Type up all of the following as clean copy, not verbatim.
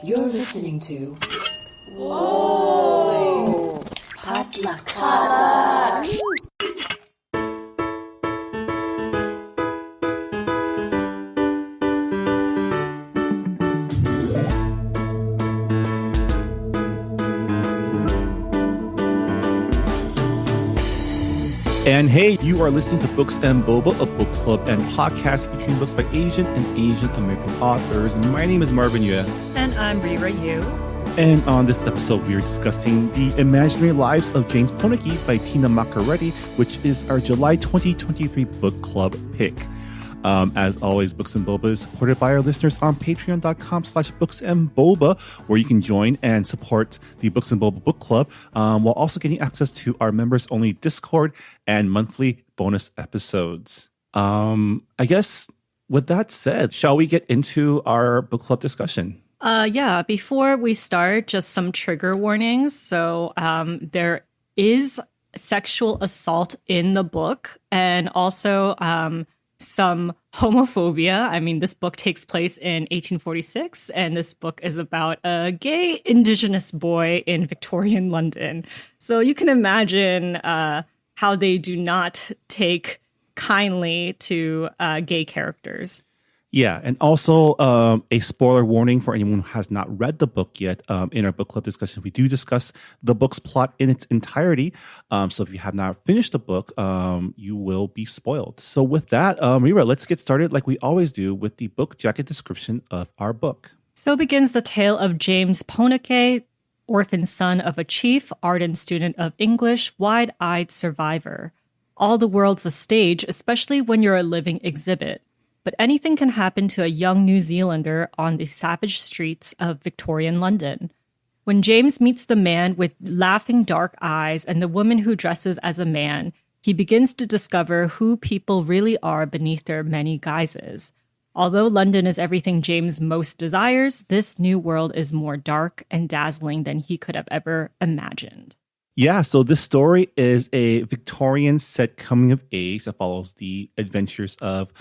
You're listening to Whoa! Potluck. And hey, you are listening to Books and Boba, a book club and podcast featuring books by Asian and Asian American authors. My name is Marvin Yue. And I'm Rira Yu. And on this episode, we are discussing The Imaginary Lives of James Pōneke by Tina Makereti, which is our July 2023 book club pick. As always, Books and Boba is supported by our listeners on patreon.com/booksandboba, where you can join and support the Books and Boba book club, while also getting access to our members-only Discord and monthly bonus episodes. I guess with that said, shall we get into our book club discussion? Yeah, before we start, just some trigger warnings. So there is sexual assault in the book, and also some homophobia. I mean, this book takes place in 1846, and this book is about a gay Indigenous boy in Victorian London. So you can imagine how they do not take kindly to gay characters. Yeah, and also a spoiler warning for anyone who has not read the book yet. In our book club discussion, we do discuss the book's plot in its entirety. So if you have not finished the book, you will be spoiled. So with that, Rira, let's get started like we always do with the book jacket description of our book. So begins the tale of James Pōneke, orphan son of a chief, ardent student of English, wide-eyed survivor. All the world's a stage, especially when you're a living exhibit. But anything can happen to a young New Zealander on the savage streets of Victorian London. When James meets the man with laughing dark eyes and the woman who dresses as a man, he begins to discover who people really are beneath their many guises. Although London is everything James most desires, this new world is more dark and dazzling than he could have ever imagined. Yeah, so this story is a Victorian set coming of age that follows the adventures of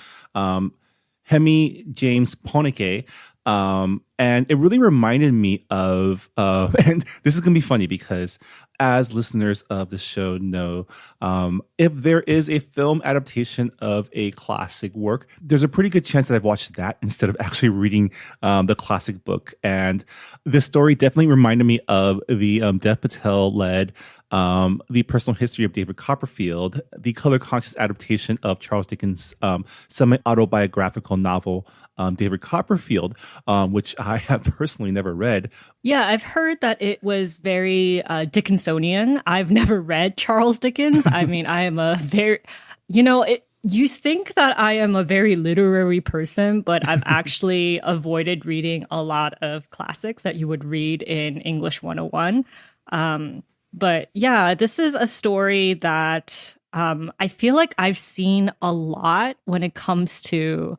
Hemi James Pōneke. And it really reminded me of, and this is going to be funny because as listeners of the show know, if there is a film adaptation of a classic work, there's a pretty good chance that I've watched that instead of actually reading the classic book. And this story definitely reminded me of the Dev Patel-led The Personal History of David Copperfield, the color-conscious adaptation of Charles Dickens' semi-autobiographical novel, David Copperfield, which I have personally never read. Yeah, I've heard that it was very Dickinsonian. I've never read Charles Dickens. I mean, I am a very, you think that I am a very literary person, but I've actually avoided reading a lot of classics that you would read in English 101. But yeah, this is a story that I feel like I've seen a lot when it comes to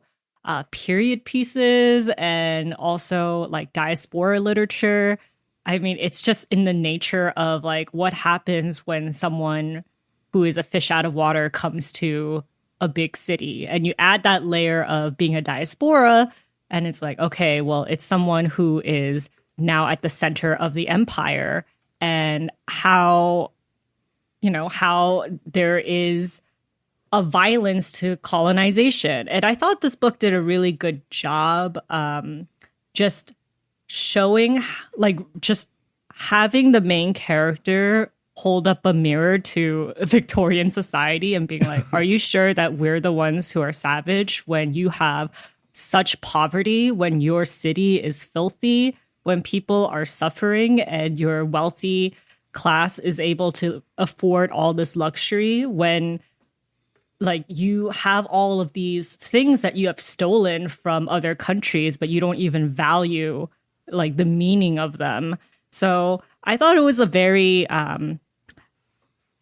period pieces and also like diaspora literature. I mean, it's just in the nature of like what happens when someone who is a fish out of water comes to a big city, and you add that layer of being a diaspora, and it's like, okay, well, it's someone who is now at the center of the empire, and how there is a violence to colonization. And I thought this book did a really good job just showing, like, just having the main character hold up a mirror to Victorian society and being like, are you sure that we're the ones who are savage when you have such poverty, when your city is filthy, when people are suffering and your wealthy class is able to afford all this luxury, when like you have all of these things that you have stolen from other countries, but you don't even value like the meaning of them. So I thought it was a very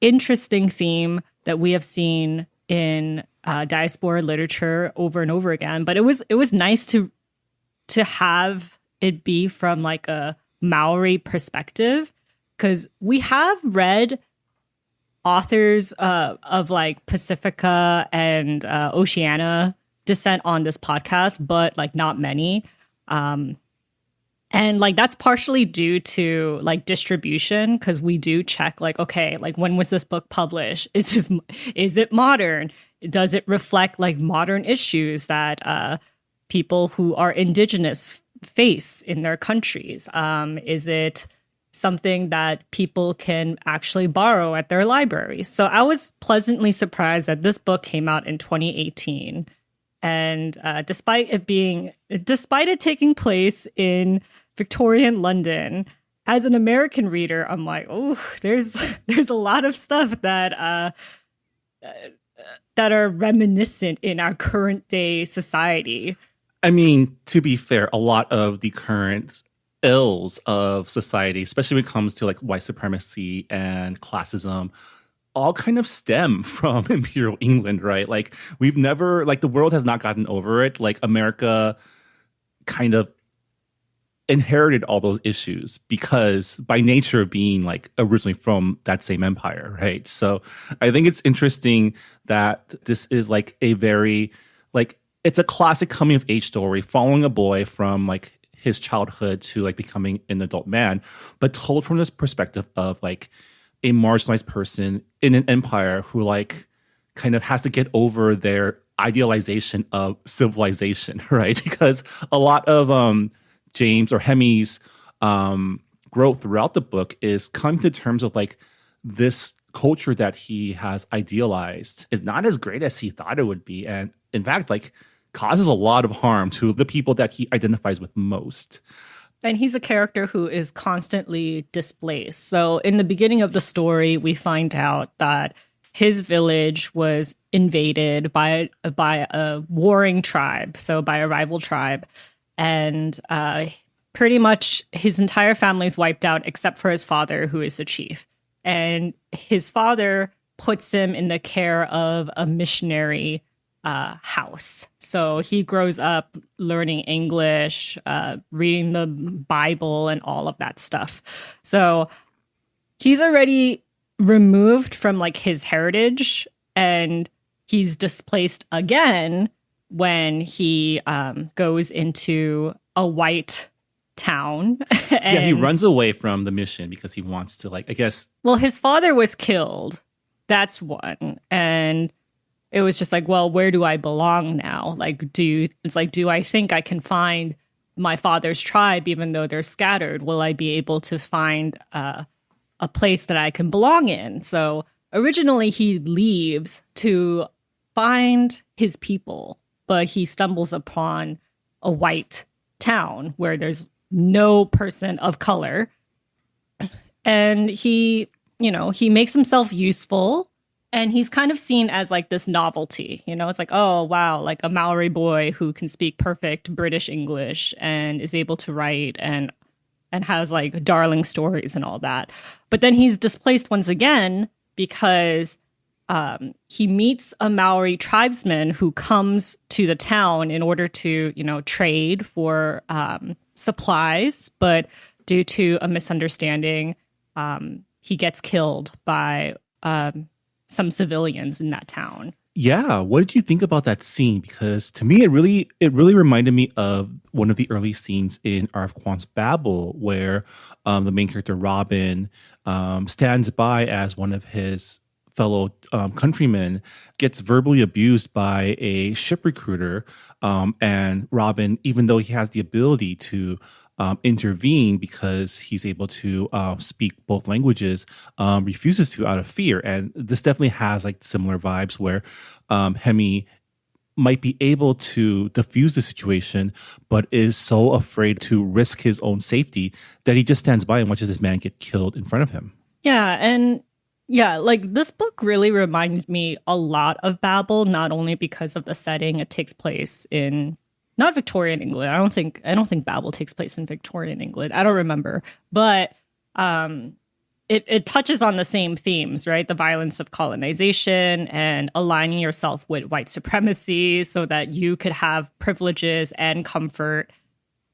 interesting theme that we have seen in diaspora literature over and over again. But it was nice to have it be from like a Maori perspective, because we have read authors of like Pacifica and Oceania descent on this podcast, but like not many. And like that's partially due to like distribution because we do check like okay like when was this book published, is it modern, does it reflect like modern issues that people who are indigenous face in their countries, is it something that people can actually borrow at their libraries. So I was pleasantly surprised that this book came out in 2018. And despite it taking place in Victorian London, as an American reader, I'm like, oh, there's a lot of stuff that are reminiscent in our current day society. I mean, to be fair, a lot of the current ills of society, especially when it comes to like white supremacy and classism, all kind of stem from Imperial England, right? Like we've never, like the world has not gotten over it. Like America kind of inherited all those issues because by nature of being like originally from that same empire, right? So I think it's interesting that this is like a very, like, it's a classic coming of age story following a boy from like his childhood to like becoming an adult man, but told from this perspective of like a marginalized person in an empire who like kind of has to get over their idealization of civilization, right? Because a lot of James or Hemi's growth throughout the book is coming to terms with like this culture that he has idealized is not as great as he thought it would be, and in fact like causes a lot of harm to the people that he identifies with most. And he's a character who is constantly displaced. So in the beginning of the story, we find out that his village was invaded by a warring tribe, so by a rival tribe. And pretty much his entire family is wiped out except for his father, who is the chief. And his father puts him in the care of a missionary house. So he grows up learning English, reading the Bible and all of that stuff. So he's already removed from like his heritage, and he's displaced again when he goes into a white town. Yeah, he runs away from the mission because he wants to, like, I guess. Well, his father was killed. That's one. And it was just like, well, where do I belong now? Like, do I think I can find my father's tribe, even though they're scattered? Will I be able to find a place that I can belong in? So originally he leaves to find his people, but he stumbles upon a white town where there's no person of color. And he makes himself useful. And he's kind of seen as like this novelty, it's like, oh, wow, like a Maori boy who can speak perfect British English and is able to write and has like darling stories and all that. But then he's displaced once again because he meets a Maori tribesman who comes to the town in order to, trade for supplies. But due to a misunderstanding, he gets killed by some civilians in that town. Yeah, what did you think about that scene? Because to me, it really reminded me of one of the early scenes in R.F. Kuang's Babel, where the main character Robin stands by as one of his fellow countrymen gets verbally abused by a ship recruiter, and Robin, even though he has the ability to intervene because he's able to speak both languages, refuses to out of fear. And this definitely has like similar vibes where Hemi might be able to diffuse the situation, but is so afraid to risk his own safety that he just stands by and watches this man get killed in front of him. Yeah, and yeah, like this book really reminded me a lot of Babel, not only because of the setting. It takes place in not Victorian England. I don't think Babel takes place in Victorian England. I don't remember, but it touches on the same themes, right? The violence of colonization and aligning yourself with white supremacy so that you could have privileges and comfort.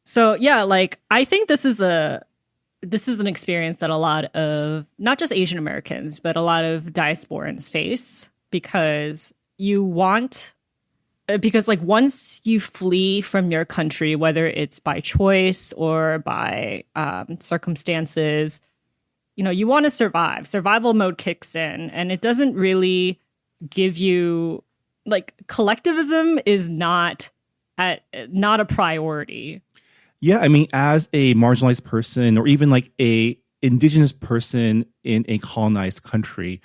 So yeah, like I think this is an experience that a lot of not just Asian Americans, but a lot of diasporans face, because you want because like once you flee from your country, whether it's by choice or by circumstances, you know, you want to survive. Survival mode kicks in, and it doesn't really give you like collectivism is not a priority. Yeah, I mean, as a marginalized person, or even like a indigenous person in a colonized country,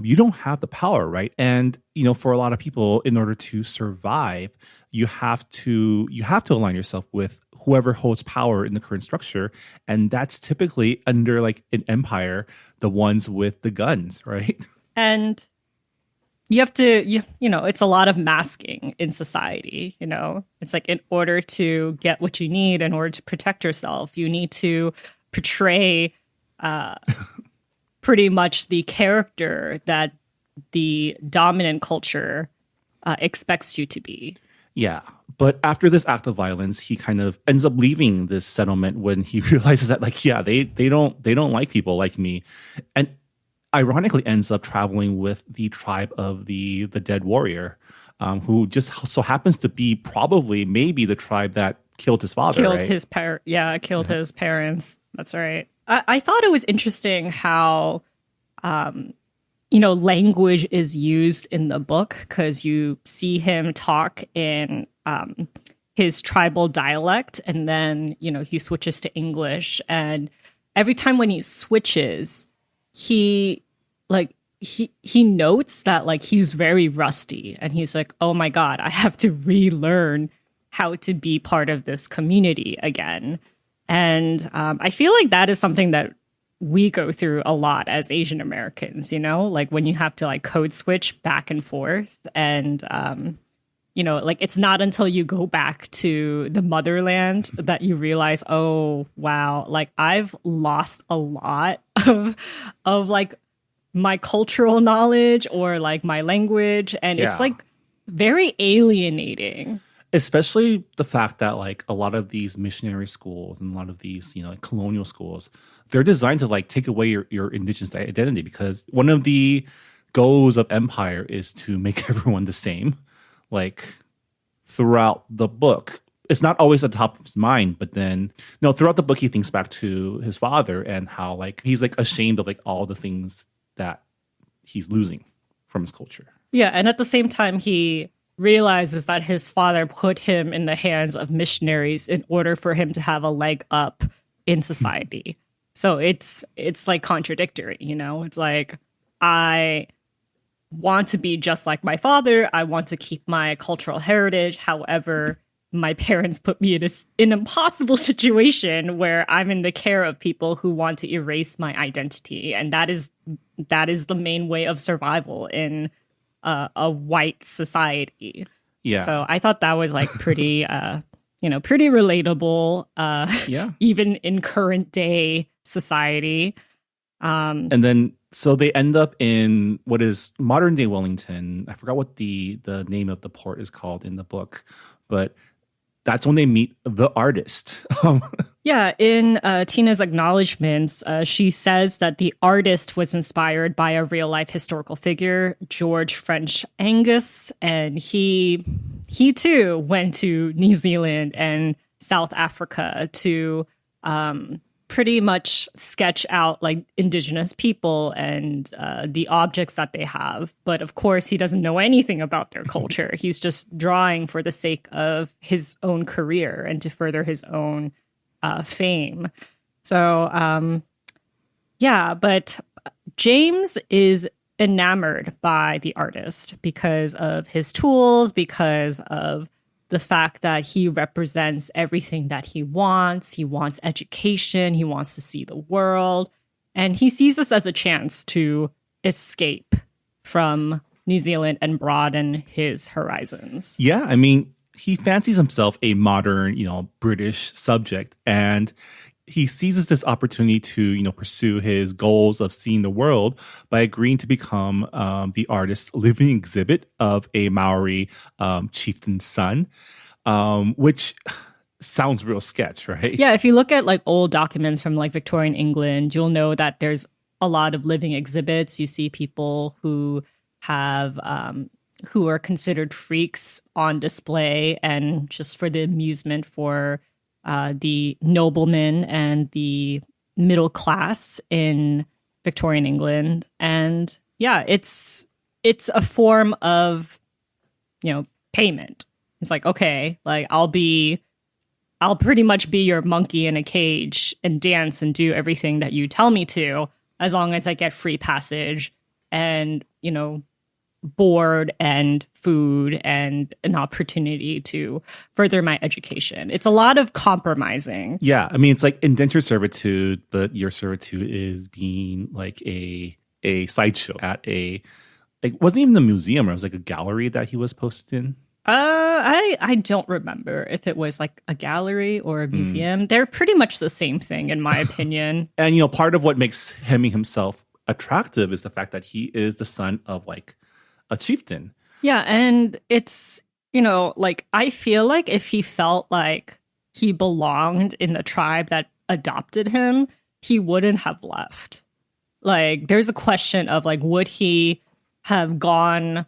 you don't have the power, right? And you know, for a lot of people, in order to survive, you have to align yourself with whoever holds power in the current structure, and that's typically under like an empire, the ones with the guns, right? And you have to, you know, it's a lot of masking in society. You know, it's like in order to get what you need, in order to protect yourself, you need to portray pretty much the character that the dominant culture expects you to be. Yeah. But after this act of violence, he kind of ends up leaving this settlement when he realizes that, like, yeah, they don't like people like me. And ironically ends up traveling with the tribe of the dead warrior, who just so happens to be probably maybe the tribe that killed his father. Killed right? his his parents. That's right. I thought it was interesting how you know, language is used in the book, because you see him talk in his tribal dialect, and then, you know, he switches to English. And every time when he switches, he notes that like he's very rusty, and he's like, oh my God, I have to relearn how to be part of this community again. And I feel like that is something that we go through a lot as Asian Americans, you know, like when you have to like code switch back and forth. And, you know, like it's not until you go back to the motherland that you realize, oh, wow, like I've lost a lot of like my cultural knowledge or like my language. And it's like very alienating. Especially the fact that like a lot of these missionary schools and a lot of these, you know, like colonial schools, they're designed to like take away your indigenous identity, because one of the goals of empire is to make everyone the same. Like throughout the book, it's not always at the top of his mind, but then no, throughout the book he thinks back to his father and how like he's like ashamed of like all the things that he's losing from his culture. Yeah, and at the same time he realizes that his father put him in the hands of missionaries in order for him to have a leg up in society. So it's like contradictory, you know? It's like, I want to be just like my father. I want to keep my cultural heritage. However, my parents put me in an impossible situation where I'm in the care of people who want to erase my identity. And that is the main way of survival in a white society. Yeah. So I thought that was like pretty, you know, pretty relatable, even in current day society. And then, so they end up in what is modern day Wellington. I forgot what the name of the port is called in the book, but that's when they meet the artist. Yeah, in Tina's acknowledgments, she says that the artist was inspired by a real life historical figure, George French Angus, and he too went to New Zealand and South Africa to pretty much sketch out like indigenous people and the objects that they have. But of course, he doesn't know anything about their culture. He's just drawing for the sake of his own career and to further his own fame. So, yeah, but James is enamored by the artist because of his tools, because of the fact that he represents everything that he wants. He wants education. He wants to see the world. And he sees this as a chance to escape from New Zealand and broaden his horizons. Yeah, I mean, he fancies himself a modern, you know, British subject, and he seizes this opportunity to, you know, pursue his goals of seeing the world by agreeing to become the artist's living exhibit of a Maori chieftain's son, which sounds real sketch, right? Yeah, if you look at like old documents from like Victorian England, you'll know that there's a lot of living exhibits. You see people who have who are considered freaks on display and just for the amusement for the noblemen and the middle class in Victorian England. And yeah, it's a form of, payment. It's like, okay, like I'll pretty much be your monkey in a cage and dance and do everything that you tell me to, as long as I get free passage and, board and food and an opportunity to further my education. It's a lot of compromising. Yeah, I mean, it's like indentured servitude, but your servitude is being like a sideshow at a, like, wasn't even the museum, it was like a gallery that he was posted in. I don't remember if it was like a gallery or a museum. They're pretty much the same thing, in my opinion. And part of what makes Hemi himself attractive is the fact that he is the son of like a chieftain. Yeah, and it's, like I feel like if he felt like he belonged in the tribe that adopted him, he wouldn't have left. Like, there's a question of like, would he have gone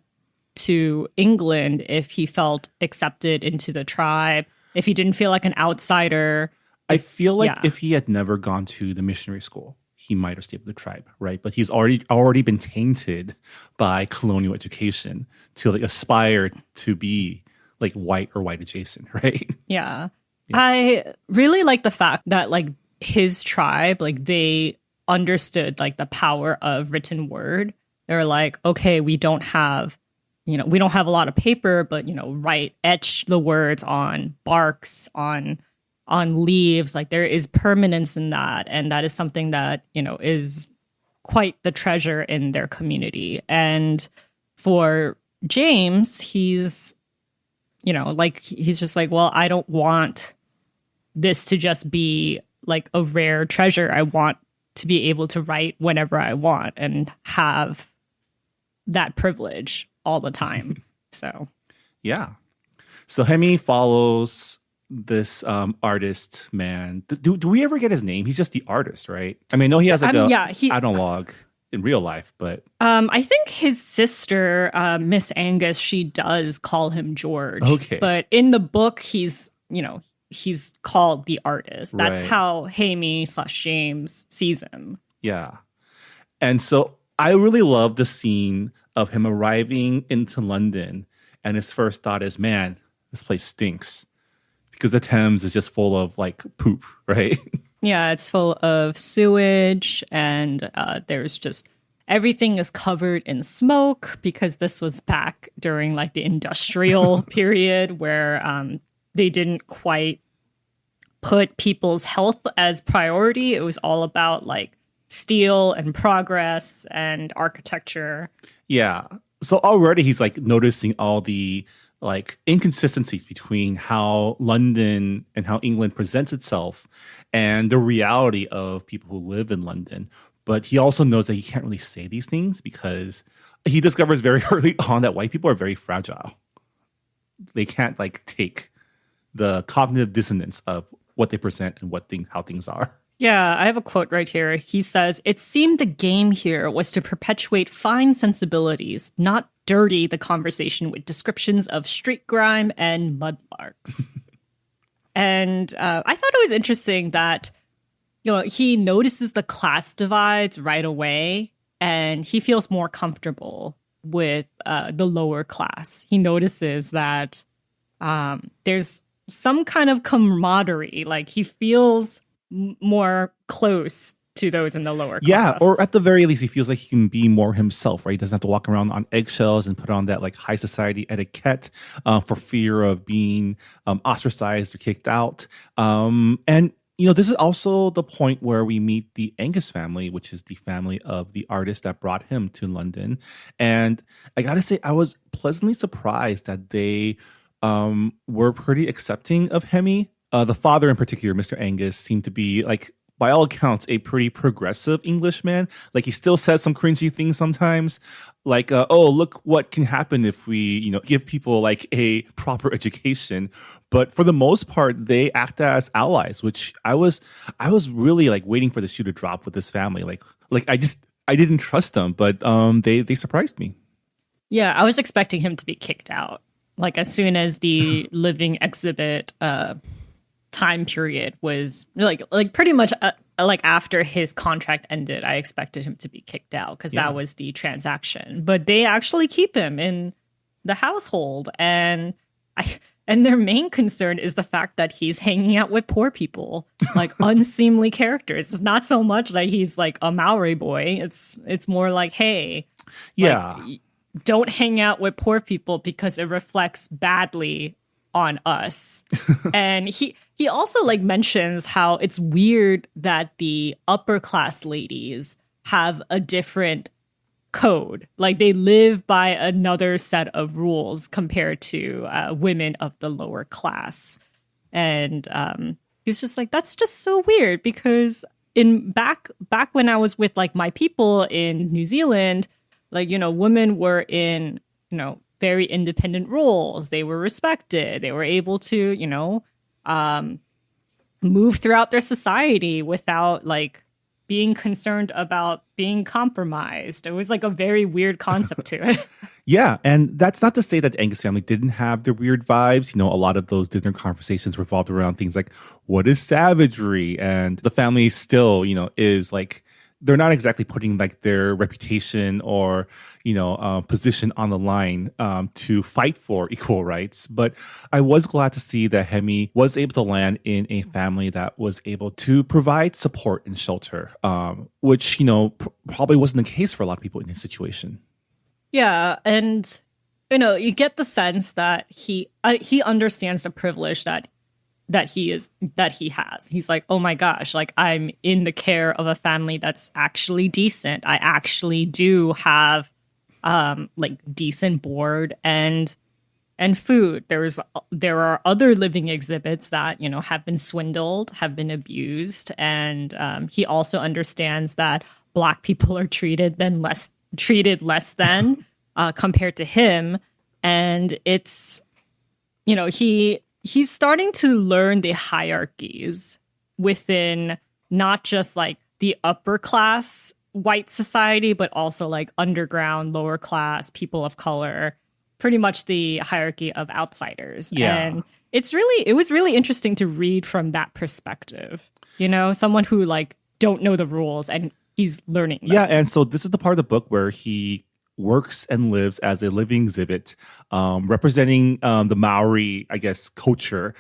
to England if he felt accepted into the tribe, if he didn't feel like an outsider? I feel like if he had never gone to the missionary school, he might have stayed with the tribe, right? But he's already been tainted by colonial education to like aspire to be like white or white adjacent, right? Yeah. I really like the fact that like his tribe, like they understood like the power of written word. They're like, okay, we don't have a lot of paper, but etch the words on barks, on leaves. Like there is permanence in that, and that is something that is quite the treasure in their community. And for James, he's he's just like, well, I don't want this to just be like a rare treasure. I want to be able to write whenever I want and have that privilege all the time. So yeah, so Hemi follows this artist man. Do we ever get his name? He's just the artist, right? I mean, I know he has like analog in real life, but I think his sister, Miss Angus, she does call him George. Okay, but in the book, he's called the artist. That's right. how Hamie/James sees him. Yeah, and so I really love the scene of him arriving into London, and his first thought is, "Man, this place stinks." Because the Thames is just full of like poop, right? Yeah, it's full of sewage, and there's just everything is covered in smoke because this was back during like the industrial period where they didn't quite put people's health as priority. It was all about like steel and progress and architecture. Yeah. So already he's like noticing all the like inconsistencies between how London and how England presents itself and the reality of people who live in London. But he also knows that he can't really say these things because he discovers very early on that white people are very fragile. They can't like take the cognitive dissonance of what they present and how things are. Yeah, I have a quote right here. He says, "It seemed the game here was to perpetuate fine sensibilities, not dirty the conversation with descriptions of street grime and mudlarks." And I thought it was interesting that, he notices the class divides right away, and he feels more comfortable with the lower class. He notices that there's some kind of camaraderie, like he feels more close to those in the lower class. Yeah, or at the very least, he feels like he can be more himself, right? He doesn't have to walk around on eggshells and put on that like high society etiquette for fear of being ostracized or kicked out. And this is also the point where we meet the Angus family, which is the family of the artist that brought him to London. And I gotta say, I was pleasantly surprised that they were pretty accepting of Hemi. The father in particular, Mr. Angus, seemed to be like, by all accounts, a pretty progressive Englishman. Like he still says some cringy things sometimes, like, "Oh, look what can happen if we, give people like a proper education." But for the most part, they act as allies, which I was really like waiting for the shoe to drop with this family. Like I didn't trust them, but they surprised me. Yeah, I was expecting him to be kicked out. Like as soon as the living exhibit time period was like pretty much like after his contract ended, I expected him to be kicked out because that was the transaction. But they actually keep him in the household, and their main concern is the fact that he's hanging out with poor people, like unseemly characters. It's not so much that he's like a Maori boy. It's more like, hey, Yeah. like, don't hang out with poor people because it reflects badly on us. And he also like mentions how it's weird that the upper class ladies have a different code. Like they live by another set of rules compared to women of the lower class. And he was just like, that's just so weird because in back when I was with like my people in New Zealand, like, you know, women were in, you know, very independent roles. They were respected. They were able to, you know, move throughout their society without like being concerned about being compromised. It was like a very weird concept to it. Yeah, and that's not to say that the Angus family didn't have their weird vibes. You know, a lot of those dinner conversations revolved around things like, what is savagery? And the family still, you know, is like, they're not exactly putting like their reputation or, you know, position on the line to fight for equal rights. But I was glad to see that Hemi was able to land in a family that was able to provide support and shelter, which, you know, probably wasn't the case for a lot of people in his situation. Yeah, and you know, you get the sense that he understands the privilege that he has. He's like, oh my gosh, like I'm in the care of a family that's actually decent. I actually do have like decent board and food. There are other living exhibits that, you know, have been swindled, have been abused, and he also understands that Black people are treated less than compared to him. And it's, you know, he's starting to learn the hierarchies within not just like the upper class white society, but also like underground, lower class, people of color, pretty much the hierarchy of outsiders. Yeah. And it was really interesting to read from that perspective, you know, someone who like don't know the rules and he's learning them. Yeah, and so this is the part of the book where he works and lives as a living exhibit, representing the Maori, I guess, culture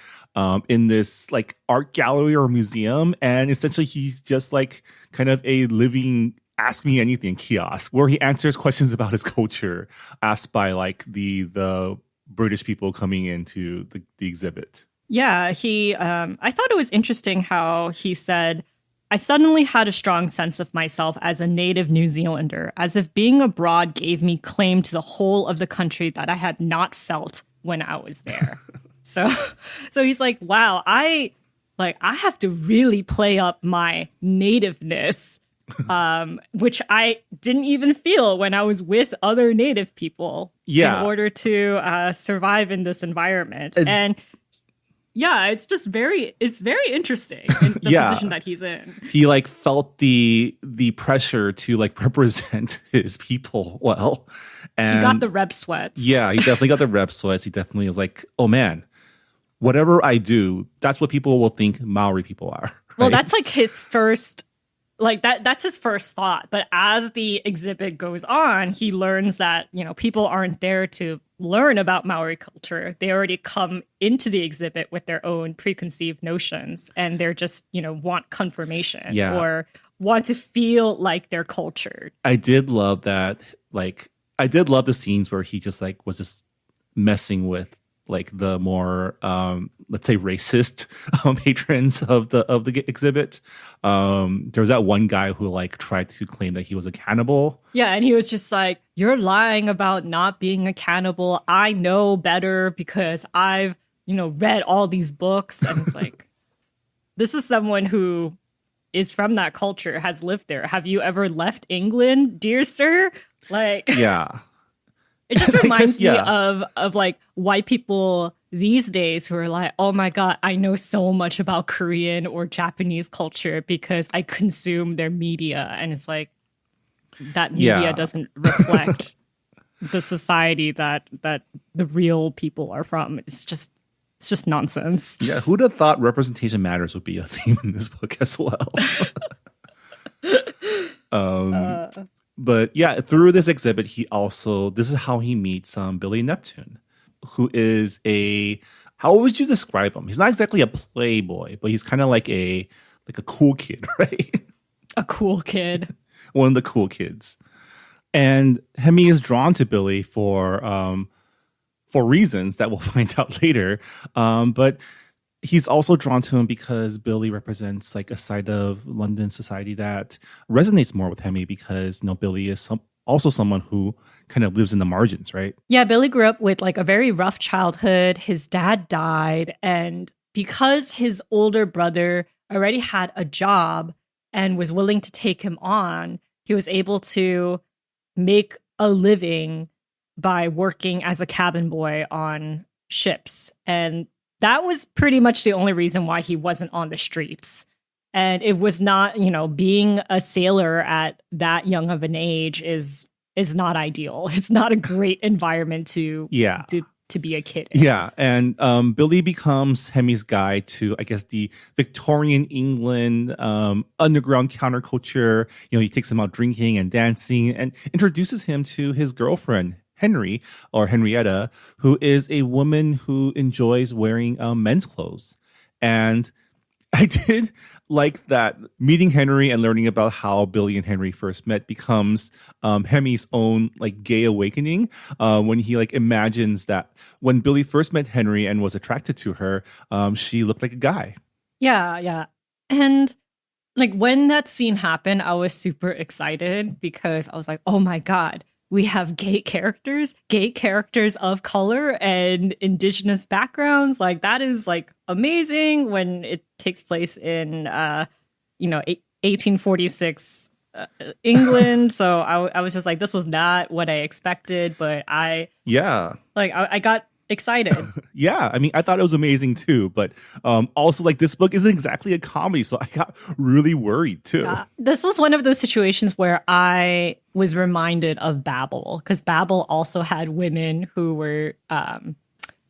in this like art gallery or museum. And essentially he's just like kind of a living ask me anything kiosk where he answers questions about his culture asked by like the British people coming into the exhibit. Yeah, I thought it was interesting how he said, I suddenly had a strong sense of myself as a native New Zealander, as if being abroad gave me claim to the whole of the country that I had not felt when I was there. So he's like, wow, I have to really play up my nativeness, which I didn't even feel when I was with other native people in order to survive in this environment. And yeah, it's very interesting in the position that he's in. He like felt the pressure to like represent his people well. And he got the rep sweats. Yeah, he definitely got the rep sweats. He definitely was like, oh man, whatever I do, that's what people will think Maori people are. Right? Well, that's like his first, like that's his first thought. But as the exhibit goes on, he learns that, you know, people aren't there to learn about Maori culture. They already come into the exhibit with their own preconceived notions, and they're just, you know, want confirmation or want to feel like they're cultured. I did love that. Like, I did love the scenes where he just like was just messing with like the more let's say racist patrons of the exhibit. There was that one guy who like tried to claim that he was a cannibal. Yeah, and he was just like, you're lying about not being a cannibal. I know better because I've, you know, read all these books. And it's like, this is someone who is from that culture, has lived there. Have you ever left England, dear sir? Like, yeah. It just reminds me of like white people these days who are like, oh my God, I know so much about Korean or Japanese culture because I consume their media. And it's like, that media doesn't reflect the society that the real people are from. It's just nonsense. Yeah, who'd have thought representation matters would be a theme in this book as well? But yeah, through this exhibit, this is how he meets Billy Neptune, who is how would you describe him? He's not exactly a playboy, but he's kind of like a cool kid, right? A cool kid. One of the cool kids. And Hemi is drawn to Billy for reasons that we'll find out later. But he's also drawn to him because Billy represents like a side of London society that resonates more with Hemi because Billy is also someone who kind of lives in the margins, right? Yeah, Billy grew up with like a very rough childhood. His dad died, and because his older brother already had a job and was willing to take him on, he was able to make a living by working as a cabin boy on ships. And that was pretty much the only reason why he wasn't on the streets. And it was not, being a sailor at that young of an age is not ideal. It's not a great environment to be a kid in. Yeah, and Billy becomes Hemi's guide to, I guess, the Victorian England underground counterculture. He takes him out drinking and dancing and introduces him to his girlfriend, Henry, or Henrietta, who is a woman who enjoys wearing men's clothes. And I did like that meeting Henry and learning about how Billy and Henry first met becomes Hemi's own like gay awakening when he like imagines that when Billy first met Henry and was attracted to her, she looked like a guy. Yeah. And like when that scene happened, I was super excited because I was like, oh my God, we have gay characters of color and indigenous backgrounds. Like that is like amazing when it takes place in 1846 England. So I was just like, this was not what I expected, but I got excited. Yeah, I mean, I thought it was amazing too, but also like this book isn't exactly a comedy, so I got really worried too. Yeah. This was one of those situations where I was reminded of Babel, because Babel also had women who were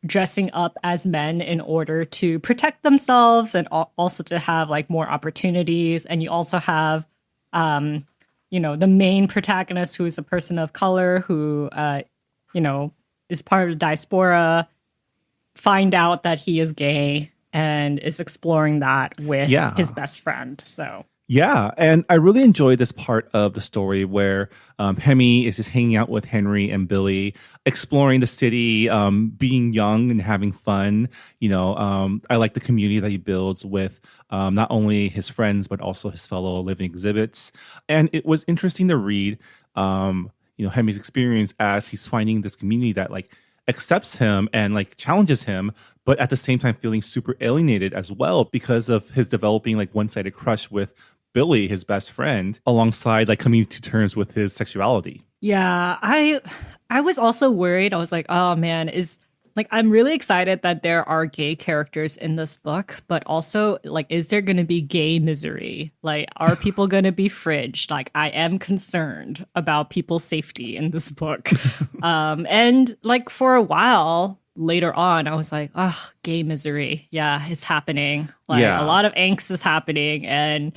dressing up as men in order to protect themselves and also to have like more opportunities. And you also have the main protagonist who is a person of color who is part of the diaspora, find out that he is gay and is exploring that with his best friend. So yeah, and I really enjoyed this part of the story where Hemi is just hanging out with Henry and Billy, exploring the city, being young and having fun. I like the community that he builds with not only his friends but also his fellow living exhibits. And it was interesting to read Hemi's experience as he's finding this community that like accepts him and like challenges him, but at the same time feeling super alienated as well because of his developing like one-sided crush with Billy, his best friend, alongside like coming to terms with his sexuality. Yeah, I was also worried. I was like, oh man, I'm really excited that there are gay characters in this book, but also like, is there going to be gay misery? Like, are people going to be fridged? Like, I am concerned about people's safety in this book. And like for a while later on, I was like, oh, gay misery. Yeah, it's happening. Like a lot of angst is happening. And,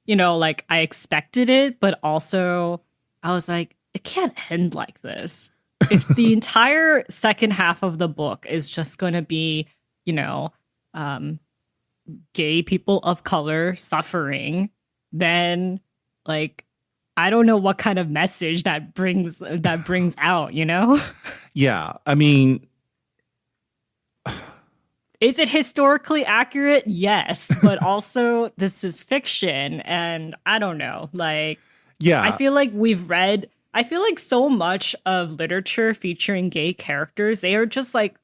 like I expected it, but also I was like, it can't end like this. If the entire second half of the book is just going to be, gay people of color suffering, then like, I don't know what kind of message that brings out, Yeah, I mean, is it historically accurate? Yes, but also this is fiction, and I don't know. Like, yeah, I feel like so much of literature featuring gay characters, they are just like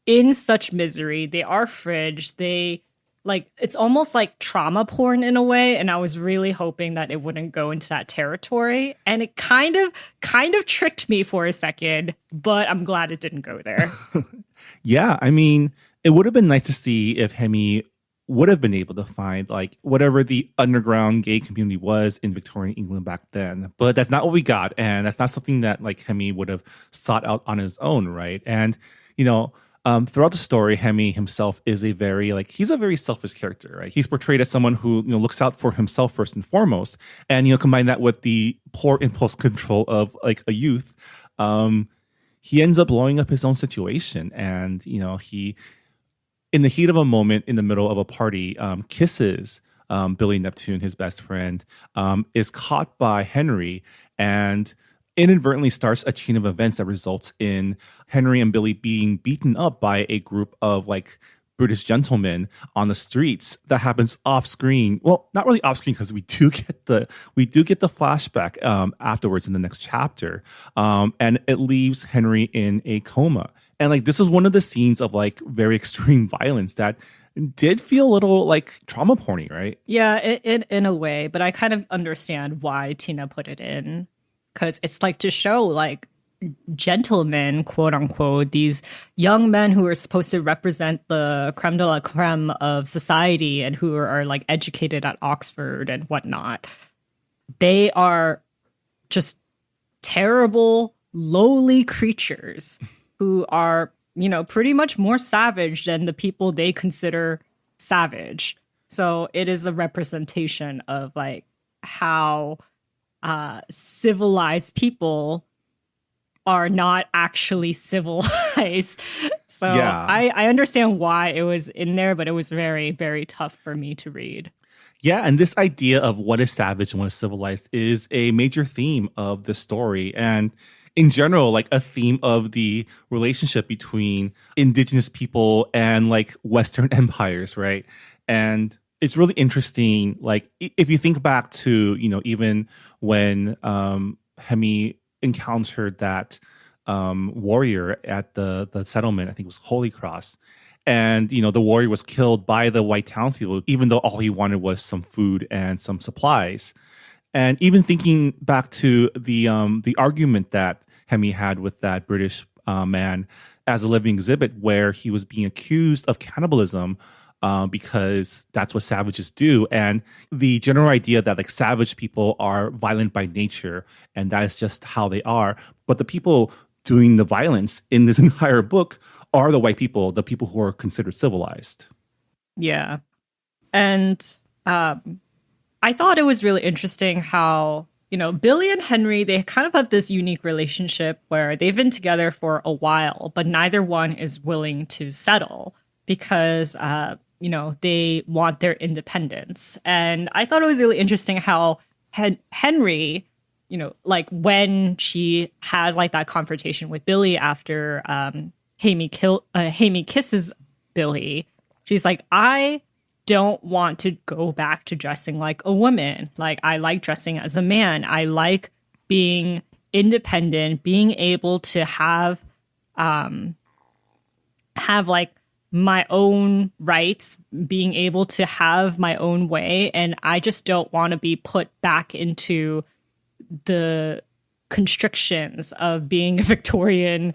in such misery. They are fridged. They like, it's almost like trauma porn in a way. And I was really hoping that it wouldn't go into that territory. And it kind of tricked me for a second, but I'm glad it didn't go there. Yeah, I mean, it would have been nice to see if Hemi would have been able to find like whatever the underground gay community was in Victorian England back then. But that's not what we got. And that's not something that like Hemi would have sought out on his own, right? And, you know, throughout the story, Hemi himself is a very like he's a very selfish character, right? He's portrayed as someone who looks out for himself first and foremost, and combine that with the poor impulse control of like a youth. He ends up blowing up his own situation, and he in the heat of a moment in the middle of a party, kisses Billy Neptune, his best friend, is caught by Henry and inadvertently starts a chain of events that results in Henry and Billy being beaten up by a group of like British gentlemen on the streets. That happens off screen. Well, not really off screen because we do get the flashback afterwards in the next chapter, and it leaves Henry in a coma. And like this was one of the scenes of like very extreme violence that did feel a little like trauma porny, right? Yeah, in a way, but I kind of understand why Tina put it in, because it's like to show like gentlemen, quote unquote, these young men who are supposed to represent the creme de la creme of society and who are like educated at Oxford and whatnot. They are just terrible, lowly creatures who are, pretty much more savage than the people they consider savage. So it is a representation of like how civilized people are not actually civilized. So Yeah. I understand why it was in there, but it was very, very tough for me to read. Yeah, and this idea of what is savage and what is civilized is a major theme of the story. And in general, like a theme of the relationship between indigenous people and like Western empires, right? And it's really interesting. Like if you think back to, even when Hemi encountered that warrior at the settlement, I think it was Holy Cross. And, the warrior was killed by the white townspeople, even though all he wanted was some food and some supplies. And even thinking back to the argument that Hemi had with that British man as a living exhibit, where he was being accused of cannibalism because that's what savages do, and the general idea that like savage people are violent by nature, and that is just how they are. But the people doing the violence in this entire book are the white people, the people who are considered civilized. Yeah, and I thought it was really interesting how, Billy and Henry, they kind of have this unique relationship where they've been together for a while, but neither one is willing to settle because, they want their independence. And I thought it was really interesting how Henry, like when she has like that confrontation with Billy after Hamey kisses Billy, she's like, I don't want to go back to dressing like a woman. Like, I like dressing as a man. I like being independent, being able to have like my own rights, being able to have my own way. And I just don't want to be put back into the constrictions of being a Victorian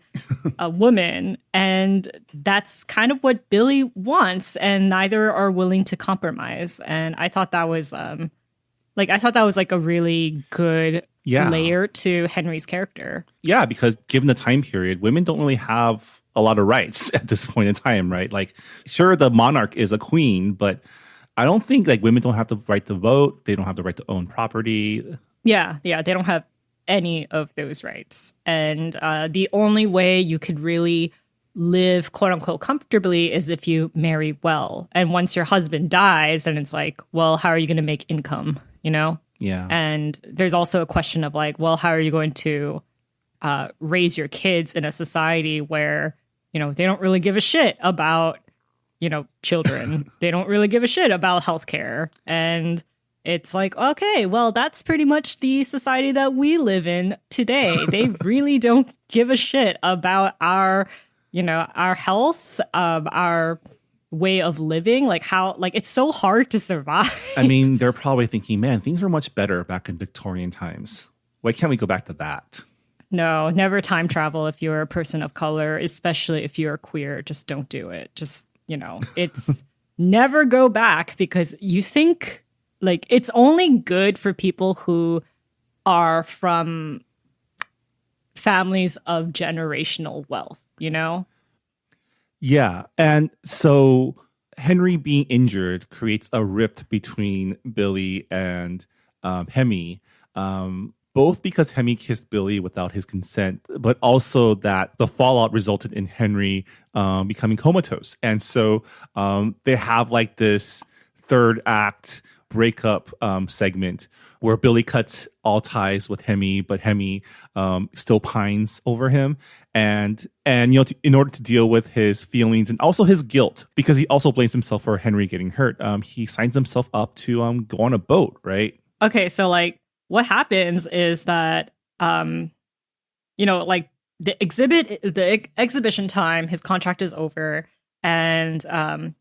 woman. And that's kind of what Billy wants, and neither are willing to compromise. And I thought that was like a really good layer to Henry's character. Yeah, because given the time period, women don't really have a lot of rights at this point in time, right? Like, sure, the monarch is a queen, but I don't think like women don't have the right to vote. They don't have the right to own property. Yeah, they don't have any of those rights. And the only way you could really live, quote unquote, comfortably is if you marry well. And once your husband dies, then it's like, well, how are you going to make income, Yeah. And there's also a question of like, well, how are you going to raise your kids in a society where, they don't really give a shit about, children. They don't really give a shit about healthcare. And it's like, okay, well, that's pretty much the society that we live in today. They really don't give a shit about our health, our way of living, like how, like, it's so hard to survive. I mean, they're probably thinking, man, things were much better back in Victorian times. Why can't we go back to that? No, never time travel if you're a person of color, especially if you're queer. Just don't do it. Just, it's never go back because you think like it's only good for people who are from families of generational wealth, you know? Yeah. And so Henry being injured creates a rift between Billy and Hemi. Both because Hemi kissed Billy without his consent, but also that the fallout resulted in Henry becoming comatose. And so they have like this third act breakup segment where Billy cuts all ties with Hemi, but Hemi still pines over him, and in order to deal with his feelings and also his guilt, because he also blames himself for Henry getting hurt, he signs himself up to go on a boat, right? Okay, so like what happens is that like the exhibition time, his contract is over. And,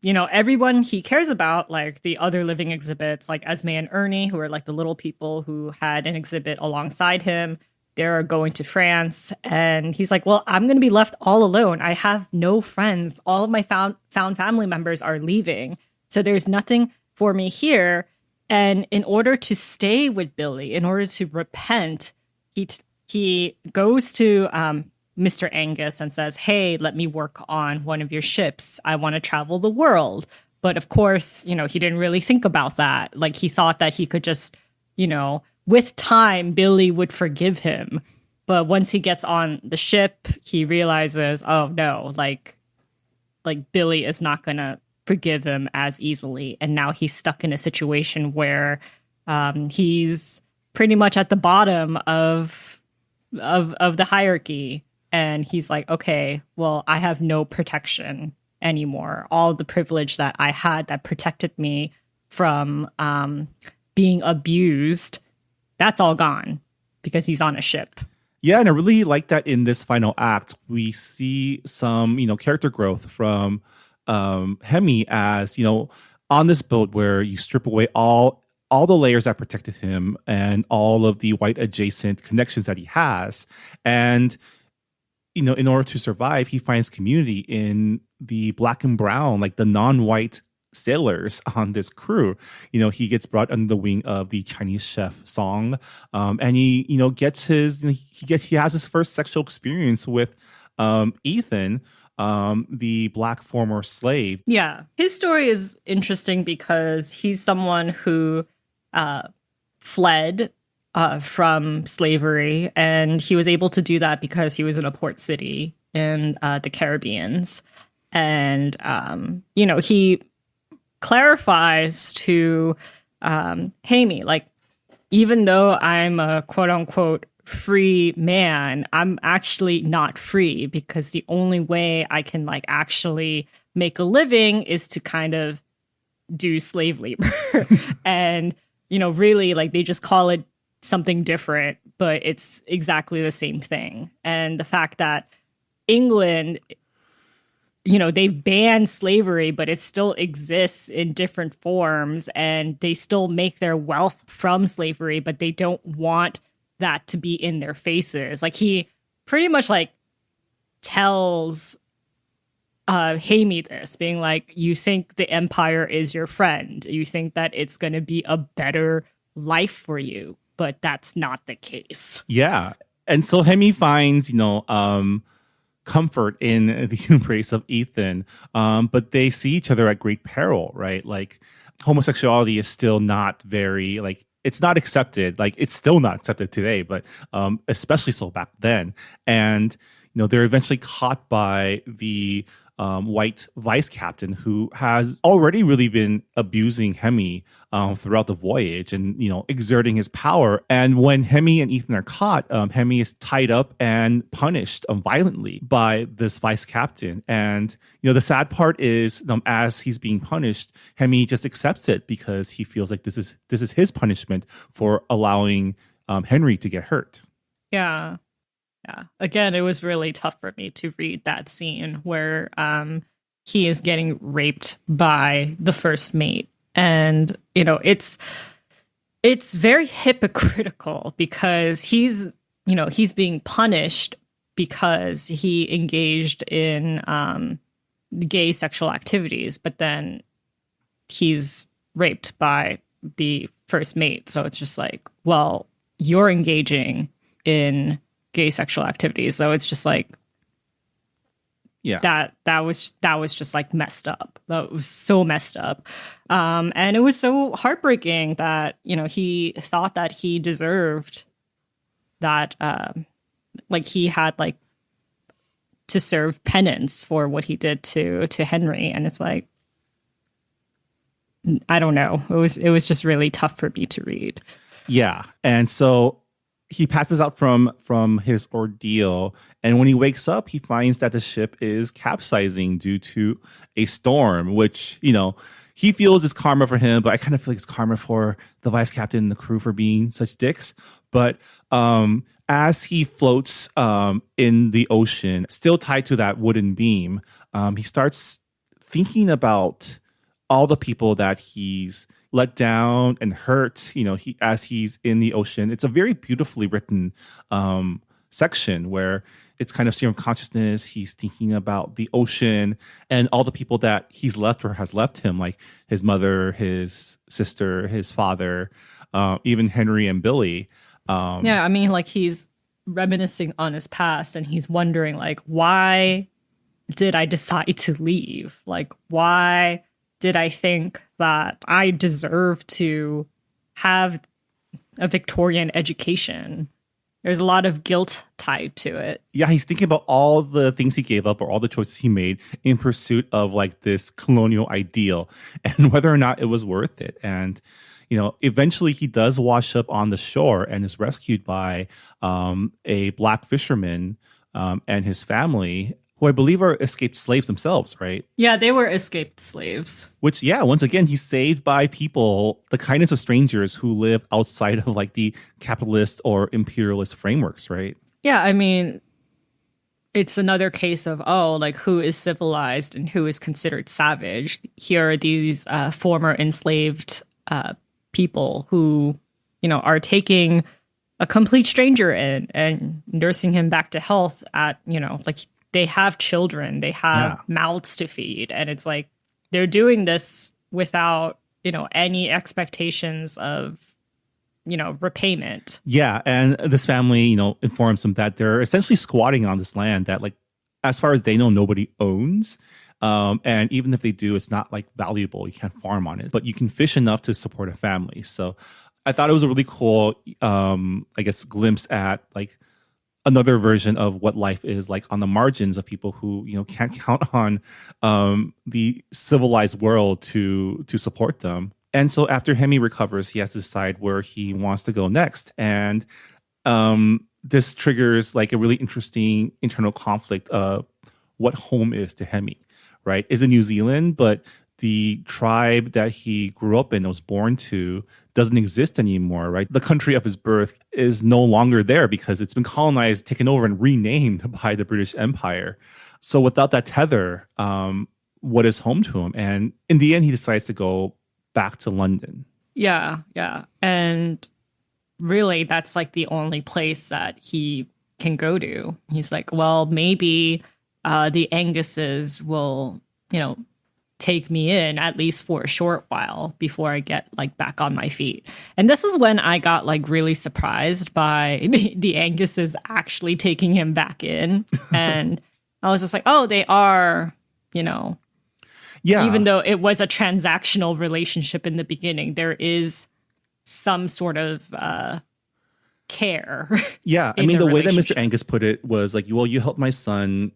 everyone he cares about, like the other living exhibits, like Esme and Ernie, who are like the little people who had an exhibit alongside him, they're going to France. And he's like, well, I'm going to be left all alone. I have no friends. All of my found family members are leaving. So there's nothing for me here. And in order to stay with Billy, in order to repent, he goes to Mr. Angus and says, hey, let me work on one of your ships. I want to travel the world. But of course, he didn't really think about that. Like he thought that he could just, with time, Billy would forgive him. But once he gets on the ship, he realizes, oh no, like Billy is not going to forgive him as easily. And now he's stuck in a situation where he's pretty much at the bottom of the hierarchy. And he's like, okay, well, I have no protection anymore. All the privilege that I had that protected me from being abused, that's all gone because he's on a ship. Yeah, and I really like that in this final act, we see some, character growth from Hemi as, on this boat where you strip away all the layers that protected him and all of the white adjacent connections that he has. And in order to survive, he finds community in the black and brown, like the non-white sailors on this crew. He gets brought under the wing of the Chinese chef Song, and he gets he has his first sexual experience with Ethan, the black former slave. Yeah, his story is interesting because he's someone who fled from slavery, and he was able to do that because he was in a port city in the Caribbeans. And he clarifies to Hamie, like, even though I'm a quote unquote free man, I'm actually not free, because the only way I can like actually make a living is to kind of do slave labor. And really, like, they just call it something different, but it's exactly the same thing. And the fact that England, they banned slavery, but it still exists in different forms, and they still make their wealth from slavery, but they don't want that to be in their faces. Like, he pretty much like tells Hamie this, being like, you think the empire is your friend, you think that it's going to be a better life for you, but that's not the case. Yeah. And so Hemi finds, comfort in the embrace of Ethan, but they see each other at great peril, right? Like, homosexuality is still not very, like, it's not accepted. Like, it's still not accepted today, but especially so back then. And, they're eventually caught by the white vice captain, who has already really been abusing Hemi throughout the voyage and, exerting his power. And when Hemi and Ethan are caught, Hemi is tied up and punished violently by this vice captain. And, the sad part is, as he's being punished, Hemi just accepts it because he feels like this is his punishment for allowing Henry to get hurt. Yeah. Yeah. Again, it was really tough for me to read that scene where he is getting raped by the first mate. And, it's very hypocritical, because he's being punished because he engaged in gay sexual activities. But then he's raped by the first mate. So it's just like, well, you're engaging in gay sexual activities. So it's just like, Yeah. that was just like messed up. That was so messed up. And it was so heartbreaking that, you know, he thought that he deserved that, like he had like to serve penance for what he did to Henry. And it's like, I don't know. It was just really tough for me to read. Yeah. And so he passes out from his ordeal, and when he wakes up, he finds that the ship is capsizing due to a storm, which, you know, he feels is karma for him, but I kind of feel like it's karma for the vice captain and the crew for being such dicks. But as he floats in the ocean, still tied to that wooden beam, he starts thinking about all the people that he's let down and hurt, you know, as he's in the ocean. It's a very beautifully written section where it's kind of stream of consciousness. He's thinking about the ocean and all the people that he's left or has left him, like his mother, his sister, his father, even Henry and Billy. Yeah, I mean, like he's reminiscing on his past and he's wondering, like, why did I decide to leave? Like, why did I think that I deserve to have a Victorian education? There's a lot of guilt tied to it. Yeah, he's thinking about all the things he gave up or all the choices he made in pursuit of like this colonial ideal and whether or not it was worth it. And, you know, eventually he does wash up on the shore and is rescued by a black fisherman and his family, who I believe are escaped slaves themselves, right? Yeah, they were escaped slaves. Which, yeah, once again, he's saved by people, the kindness of strangers who live outside of like the capitalist or imperialist frameworks, right? Yeah, I mean, it's another case of, oh, like who is civilized and who is considered savage. Here are these former enslaved people who, you know, are taking a complete stranger in and nursing him back to health at, you know, like they have children, they have mouths to feed. And it's like they're doing this without, you know, any expectations of, you know, repayment. Yeah. And this family, you know, informs them that they're essentially squatting on this land that, like, as far as they know, nobody owns. And even if they do, it's not like valuable. You can't farm on it, but you can fish enough to support a family. So I thought it was a really cool, I guess, glimpse at like another version of what life is like on the margins of people who, you know, can't count on the civilized world to support them. And so after Hemi recovers, he has to decide where he wants to go next. And this triggers like a really interesting internal conflict of what home is to Hemi, right? Is it New Zealand, but the tribe that he grew up in, was born to, doesn't exist anymore, right? The country of his birth is no longer there because it's been colonized, taken over, and renamed by the British Empire. So without that tether, what is home to him? And in the end, he decides to go back to London. Yeah, yeah. And really, that's like the only place that he can go to. He's like, well, maybe the Anguses will, you know, take me in at least for a short while before I get like back on my feet. And this is when I got like really surprised by the Anguses actually taking him back in. And I was just like, oh, they are, you know, yeah. Even though it was a transactional relationship in the beginning, there is some sort of care. Yeah. I mean, the way that Mr. Angus put it was like, well, you helped my son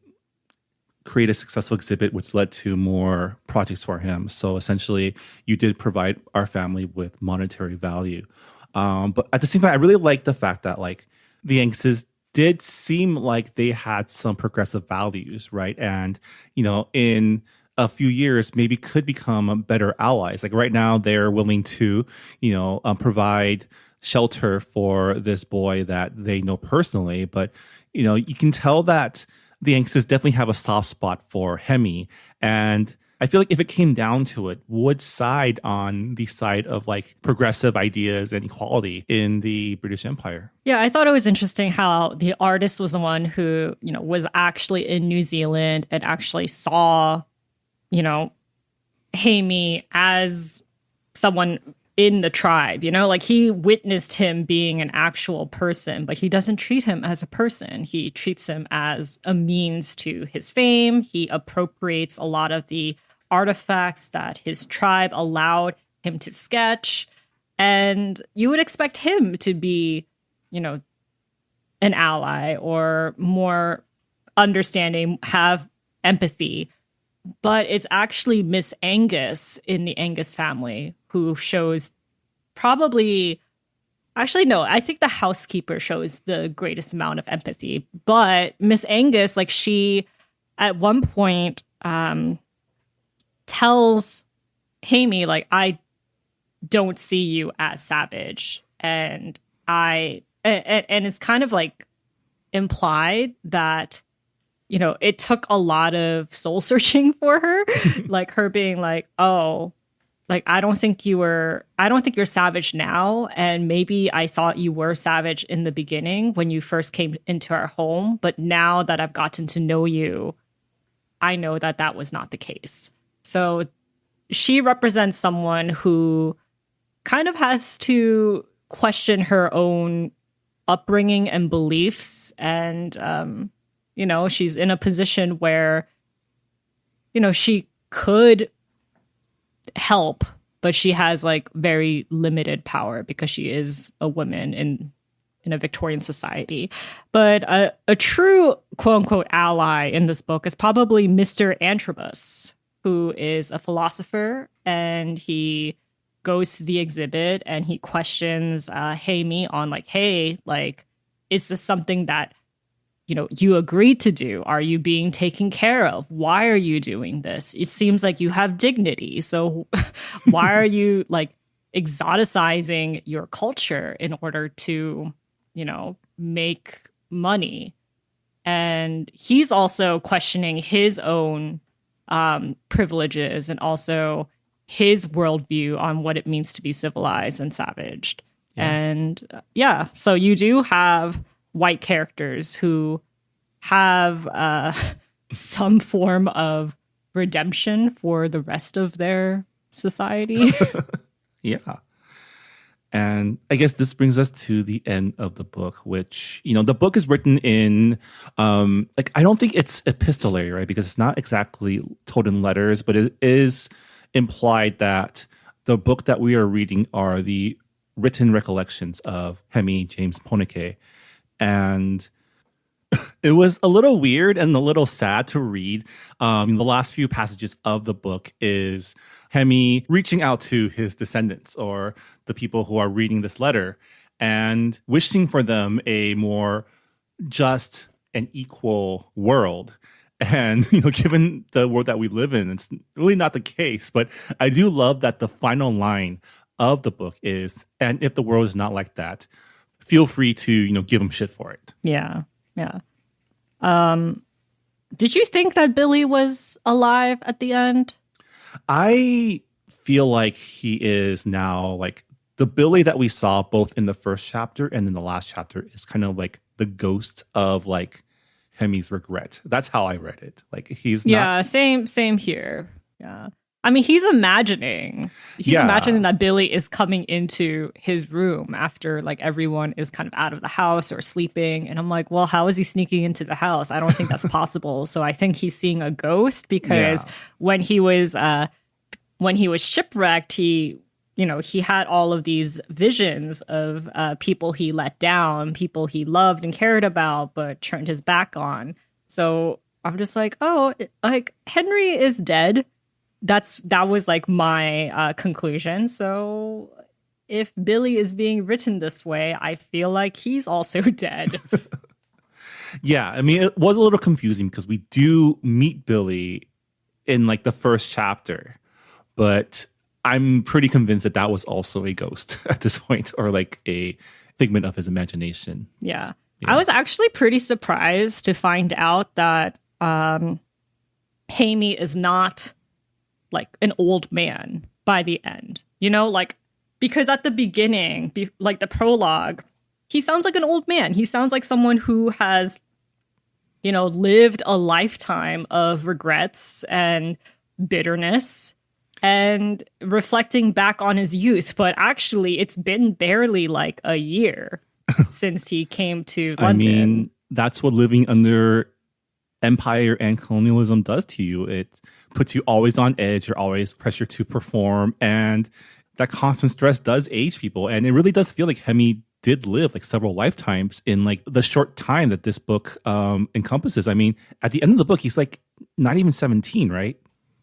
create a successful exhibit, which led to more projects for him. So essentially, you did provide our family with monetary value. But at the same time, I really like the fact that like the Anguses did seem like they had some progressive values, right? And, you know, in a few years, maybe could become better allies. Like right now, they're willing to, you know, provide shelter for this boy that they know personally. But, you know, you can tell that the Anguses definitely have a soft spot for Hemi. And I feel like if it came down to it, would side on the side of like progressive ideas and equality in the British Empire. Yeah, I thought it was interesting how the artist was the one who, you know, was actually in New Zealand and actually saw, you know, Hamey as someone in the tribe, you know, like he witnessed him being an actual person, but he doesn't treat him as a person. He treats him as a means to his fame. He appropriates a lot of the artifacts that his tribe allowed him to sketch. And you would expect him to be, you know, an ally or more understanding, have empathy. But it's actually Miss Angus in the Angus family who shows probably, actually, no, I think the housekeeper shows the greatest amount of empathy. But Miss Angus, like she, at one point, tells Hamey, like, I don't see you as savage. And it's kind of like implied that, you know, it took a lot of soul searching for her, like her being like, oh, like, I don't think you're savage now. And maybe I thought you were savage in the beginning when you first came into our home. But now that I've gotten to know you, I know that that was not the case. So she represents someone who kind of has to question her own upbringing and beliefs. And, you know, she's in a position where, you know, she could help, but she has like very limited power because she is a woman in a Victorian society. But a true quote unquote ally in this book is probably Mr. Antrobus, who is a philosopher, and he goes to the exhibit and he questions Hamey on like, hey, like, is this something that, you know, you agreed to do? Are you being taken care of? Why are you doing this? It seems like you have dignity. So why are you like exoticizing your culture in order to, you know, make money? And he's also questioning his own privileges and also his worldview on what it means to be civilized and savaged. Yeah. And so you do have white characters who have some form of redemption for the rest of their society. Yeah. And I guess this brings us to the end of the book, which, you know, the book is written in, like, I don't think it's epistolary, right? Because it's not exactly told in letters, but it is implied that the book that we are reading are the written recollections of Hemi James Pōneke. And it was a little weird and a little sad to read. The last few passages of the book is Hemi reaching out to his descendants or the people who are reading this letter and wishing for them a more just and equal world. And, you know, given the world that we live in, it's really not the case. But I do love that the final line of the book is, and if the world is not like that, feel free to, you know, give them shit for it. Yeah. Yeah. Did you think that Billy was alive at the end? I feel like he is now, like, the Billy that we saw both in the first chapter and in the last chapter is kind of like the ghost of like Hemi's regret. That's how I read it. Like, he's not... Yeah, same here. Yeah. I mean, he's imagining that Billy is coming into his room after like everyone is kind of out of the house or sleeping. And I'm like, well, how is he sneaking into the house? I don't think that's possible. So I think he's seeing a ghost because when he was shipwrecked, he had all of these visions of people he let down, people he loved and cared about, but turned his back on. So I'm just like, oh, like Henry is dead. That was like my conclusion. So if Billy is being written this way, I feel like he's also dead. Yeah, I mean, it was a little confusing because we do meet Billy in like the first chapter, but I'm pretty convinced that was also a ghost at this point, or like a figment of his imagination. Yeah. I was actually pretty surprised to find out that Hamey is not like an old man by the end, you know, like, because at the beginning, like the prologue, he sounds like an old man. He sounds like someone who has, you know, lived a lifetime of regrets and bitterness. and reflecting back on his youth. But actually, it's been barely like a year since he came to London. I mean, that's what living under empire and colonialism does to you. It puts you always on edge. You're always pressured to perform. And that constant stress does age people. And it really does feel like Hemi did live like several lifetimes in like the short time that this book encompasses. I mean, at the end of the book, he's like not even 17, right?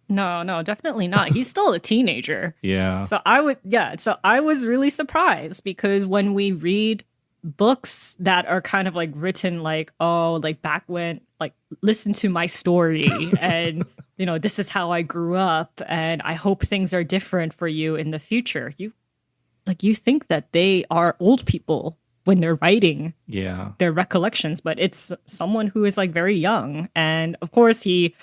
No, definitely not. He's still a teenager. Yeah. So I was really surprised because when we read books that are kind of like written like, oh, like back when, like, listen to my story and, you know, this is how I grew up and I hope things are different for you in the future. You think that they are old people when they're writing their recollections, but it's someone who is like very young. And of course, he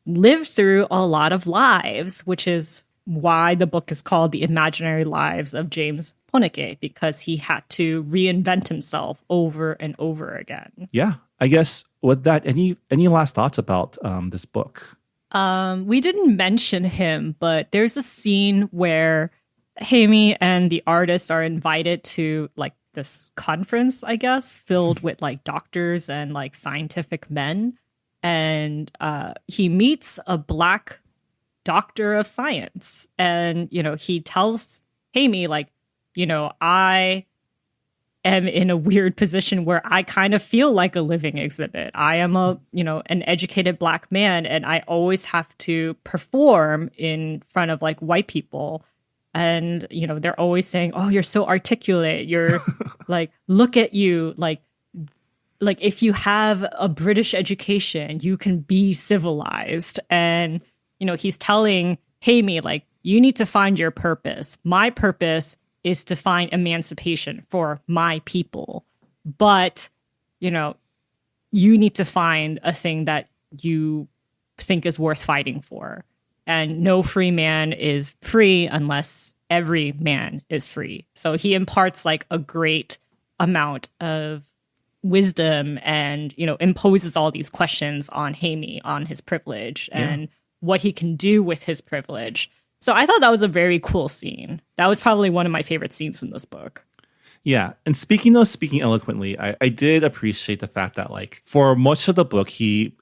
lived through a lot of lives, which is why the book is called The Imaginary Lives of James Pōneke, because he had to reinvent himself over and over again. Yeah. I guess with that, any last thoughts about this book? We didn't mention him, but there's a scene where Hemi and the artist are invited to like this conference, I guess, filled with like doctors and like scientific men. And he meets a black doctor of science. And, you know, he tells Hemi, like, you know, I am in a weird position where I kind of feel like a living exhibit. I am an educated black man, and I always have to perform in front of like white people. And, you know, they're always saying, oh, you're so articulate. You're like, look at you. Like if you have a British education, you can be civilized. And, you know, he's telling Hemi, like, you need to find your purpose. My purpose is to find emancipation for my people. But, you know, you need to find a thing that you think is worth fighting for. And no free man is free unless every man is free. So he imparts like a great amount of wisdom and, you know, imposes all these questions on Hemi, on his privilege and what he can do with his privilege. So I thought that was a very cool scene. That was probably one of my favorite scenes in this book. Yeah. And speaking eloquently, I did appreciate the fact that, like, for much of the book,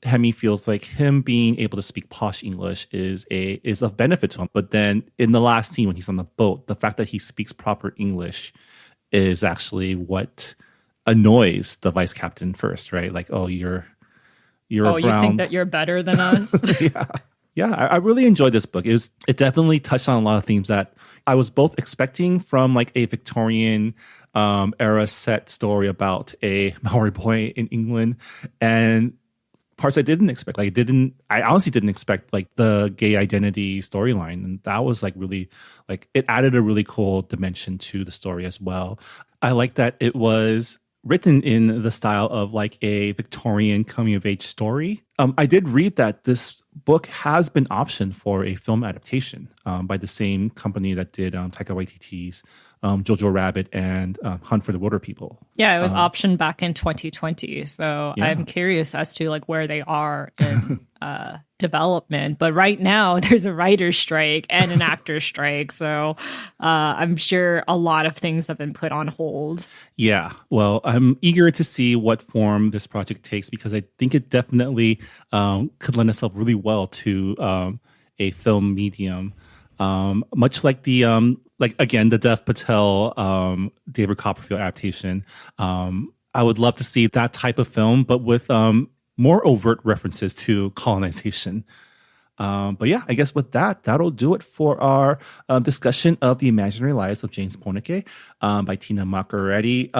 Hemi feels like him being able to speak posh English is of benefit to him. But then in the last scene when he's on the boat, the fact that he speaks proper English is actually what annoys the vice captain first, right? Like, oh, you're brown. You think that you're better than us? Yeah, I really enjoyed this book. It definitely touched on a lot of themes that I was both expecting from like a Victorian era set story about a Maori boy in England, and parts I didn't expect. I honestly didn't expect like the gay identity storyline, and that was like really like it added a really cool dimension to the story as well. I like that it was written in the style of like a Victorian coming of age story. I did read that this book has been optioned for a film adaptation by the same company that did Taika Waititi's Jojo Rabbit and Hunt for the Wilder People. Yeah, it was optioned back in 2020. So I'm curious as to like where they are in development. But right now there's a writer's strike and an actor's strike. So I'm sure a lot of things have been put on hold. Yeah. Well, I'm eager to see what form this project takes because I think it definitely could lend itself really well to a film medium. Much like the the Dev Patel David Copperfield adaptation. I would love to see that type of film, but with more overt references to colonization. But yeah, I guess with that'll do it for our discussion of The Imaginary Lives of James Pōneke by Tina Makereti.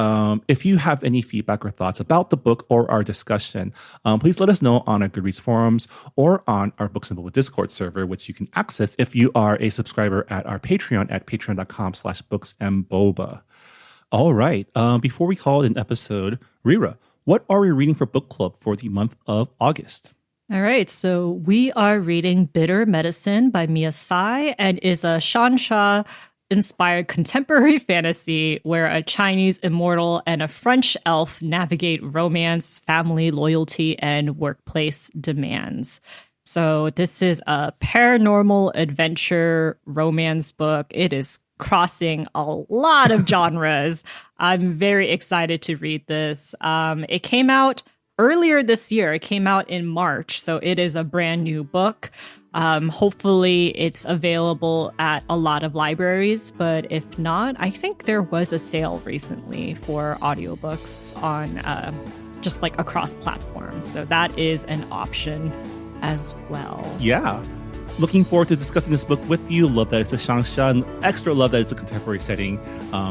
If you have any feedback or thoughts about the book or our discussion, please let us know on our Goodreads forums or on our Books and Boba Discord server, which you can access if you are a subscriber at our Patreon at patreon.com/booksandboba. All right. Before we call it an episode, Rira, what are we reading for book club for the month of August? All right, so we are reading Bitter Medicine by Mia Tsai, and is a Shansha-inspired contemporary fantasy where a Chinese immortal and a French elf navigate romance, family loyalty, and workplace demands. So this is a paranormal adventure romance book. It is crossing a lot of genres. I'm very excited to read this. It came out earlier this year. It came out in March, so it is a brand new book. Hopefully it's available at a lot of libraries, but if not, I think there was a sale recently for audiobooks on just like across platforms. So that is an option as well. Yeah. Looking forward to discussing this book with you. Love that it's a xiangxia, and extra love that it's a contemporary setting.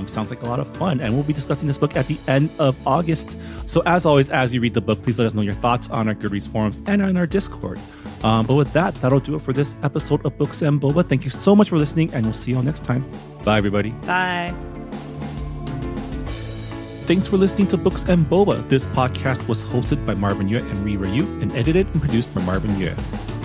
Sounds like a lot of fun. And we'll be discussing this book at the end of August. So as always, as you read the book, please let us know your thoughts on our Goodreads forums and on our Discord. But with that, that'll do it for this episode of Books and Boba. Thank you so much for listening, and we'll see you all next time. Bye, everybody. Bye. Thanks for listening to Books and Boba. This podcast was hosted by Marvin Yue and Ri Ryu and edited and produced by Marvin Yue.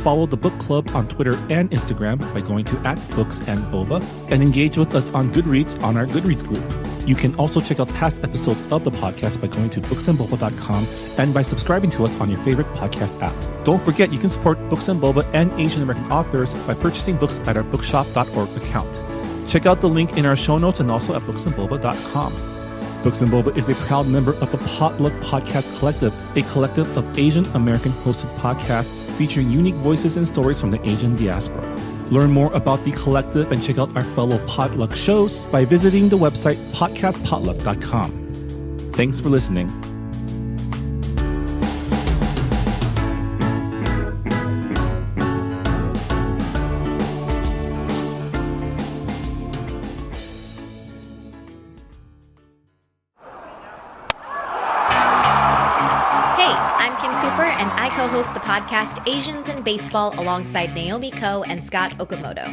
Follow the book club on Twitter and Instagram by going to @BooksandBoba and engage with us on Goodreads on our Goodreads group. You can also check out past episodes of the podcast by going to booksandboba.com and by subscribing to us on your favorite podcast app. Don't forget, you can support Books and Boba and Asian American authors by purchasing books at our bookshop.org account. Check out the link in our show notes and also at booksandboba.com. Books and Boba is a proud member of the Potluck Podcast Collective, a collective of Asian American hosted podcasts featuring unique voices and stories from the Asian diaspora. Learn more about the collective and check out our fellow Potluck shows by visiting the website podcastpotluck.com. Thanks for listening. Co-host the podcast Asians in Baseball alongside Naomi Ko and Scott Okamoto.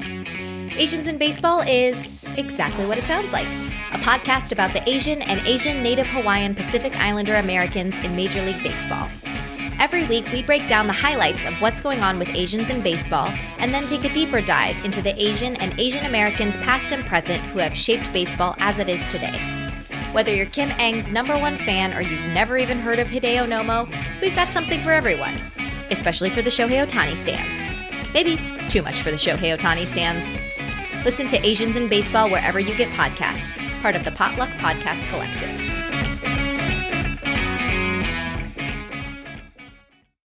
Asians in Baseball is exactly what it sounds like. A podcast about the Asian and Asian Native Hawaiian Pacific Islander Americans in Major League Baseball. Every week, we break down the highlights of what's going on with Asians in baseball and then take a deeper dive into the Asian and Asian Americans past and present who have shaped baseball as it is today. Whether you're Kim Eng's #1 fan or you've never even heard of Hideo Nomo, we've got something for everyone, especially for the Shohei Ohtani stans. Maybe too much for the Shohei Ohtani stans. Listen to Asians in Baseball wherever you get podcasts, part of the Potluck Podcast Collective.